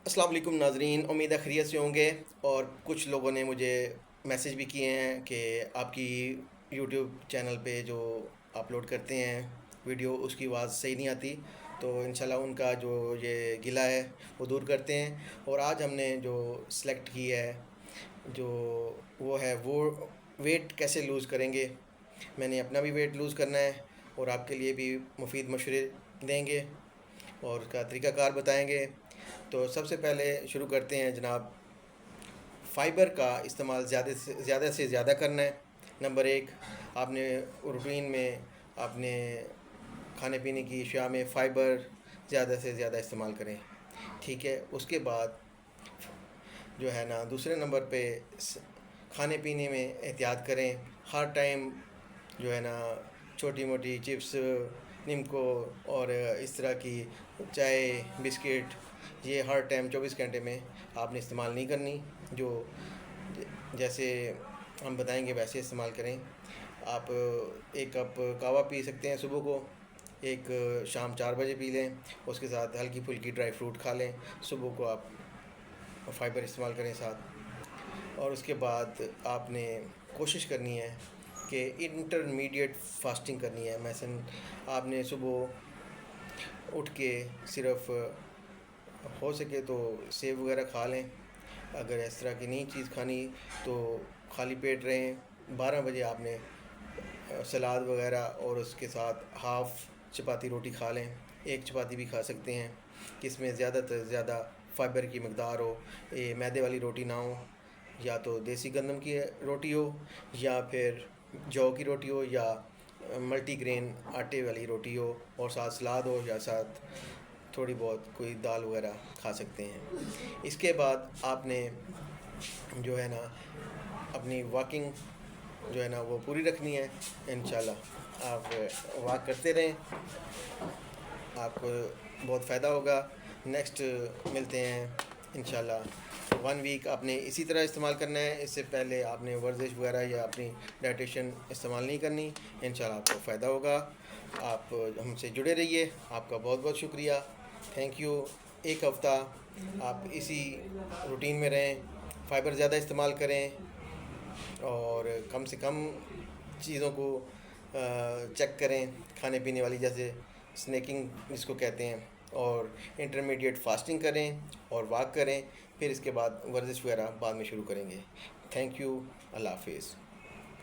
السلام علیکم ناظرین، امید ہے خیریت سے ہوں گے۔ اور کچھ لوگوں نے مجھے میسج بھی کیے ہیں کہ آپ کی یوٹیوب چینل پہ جو اپلوڈ کرتے ہیں ویڈیو، اس کی آواز صحیح نہیں آتی، تو انشاءاللہ ان کا جو یہ گلہ ہے وہ دور کرتے ہیں۔ اور آج ہم نے جو سلیکٹ کی ہے جو وہ ہے وہ ویٹ کیسے لوز کریں گے۔ میں نے اپنا بھی ویٹ لوز کرنا ہے اور آپ کے لیے بھی مفید مشورے دیں گے اور اس کا طریقہ کار بتائیں گے۔ تو سب سے پہلے شروع کرتے ہیں جناب، فائبر کا استعمال زیادہ سے زیادہ کرنا ہے۔ نمبر ایک، آپ نے روٹین میں اپنے کھانے پینے کی اشیاء میں فائبر زیادہ سے زیادہ استعمال کریں، ٹھیک ہے۔ اس کے بعد جو ہے نا دوسرے نمبر پہ کھانے پینے میں احتیاط کریں۔ ہر ٹائم جو ہے نا چھوٹی موٹی چپس، نمکو اور اس طرح کی چائے، بسکٹ، یہ ہر ٹائم 24 گھنٹے میں آپ نے استعمال نہیں کرنی۔ جو جیسے ہم بتائیں گے ویسے استعمال کریں۔ آپ ایک کپ قہوہ پی سکتے ہیں صبح کو، ایک شام 4 بجے پی لیں، اس کے ساتھ ہلکی پھلکی ڈرائی فروٹ کھا لیں۔ صبح کو آپ فائبر استعمال کریں ساتھ۔ اور اس کے بعد آپ نے کوشش کرنی ہے کہ انٹرمیڈیٹ فاسٹنگ کرنی ہے۔ مثلاً آپ نے صبح اٹھ کے صرف ہو سکے تو سیب وغیرہ کھا لیں، اگر اس طرح کی نئی چیز کھانی تو خالی پیٹ رہیں۔ 12 بجے آپ نے سلاد وغیرہ اور اس کے ساتھ ہاف چپاتی روٹی کھا لیں، ایک چپاتی بھی کھا سکتے ہیں، کہ اس میں زیادہ تر زیادہ فائبر کی مقدار ہو۔ یہ میدے والی روٹی نہ ہو، یا تو دیسی گندم کی روٹی ہو، یا پھر جو کی روٹی ہو، یا ملٹی گرین آٹے والی روٹی ہو، اور ساتھ سلاد ہو، یا ساتھ تھوڑی بہت کوئی دال وغیرہ کھا سکتے ہیں۔ اس کے بعد آپ نے جو ہے نا اپنی واکنگ جو ہے نا وہ پوری رکھنی ہے۔ انشاءاللہ آپ واک کرتے رہیں، آپ کو بہت فائدہ ہوگا۔ نیکسٹ ملتے ہیں انشاءاللہ۔ 1 ویک آپ نے اسی طرح استعمال کرنا ہے، اس سے پہلے آپ نے ورزش وغیرہ یا اپنی ڈائٹیشن استعمال نہیں کرنی۔ انشاءاللہ آپ کو فائدہ ہوگا۔ آپ ہم سے جڑے رہیے، آپ کا بہت بہت شکریہ، تھینک یو۔ ایک ہفتہ آپ اسی روٹین میں رہیں، فائبر زیادہ استعمال کریں، اور کم سے کم چیزوں کو چیک کریں کھانے پینے والی، جیسے سنیکنگ جس کو کہتے ہیں، اور انٹرمیڈیٹ فاسٹنگ کریں اور واک کریں۔ پھر اس کے بعد ورزش وغیرہ بعد میں شروع کریں گے۔ تھینک یو، اللہ حافظ۔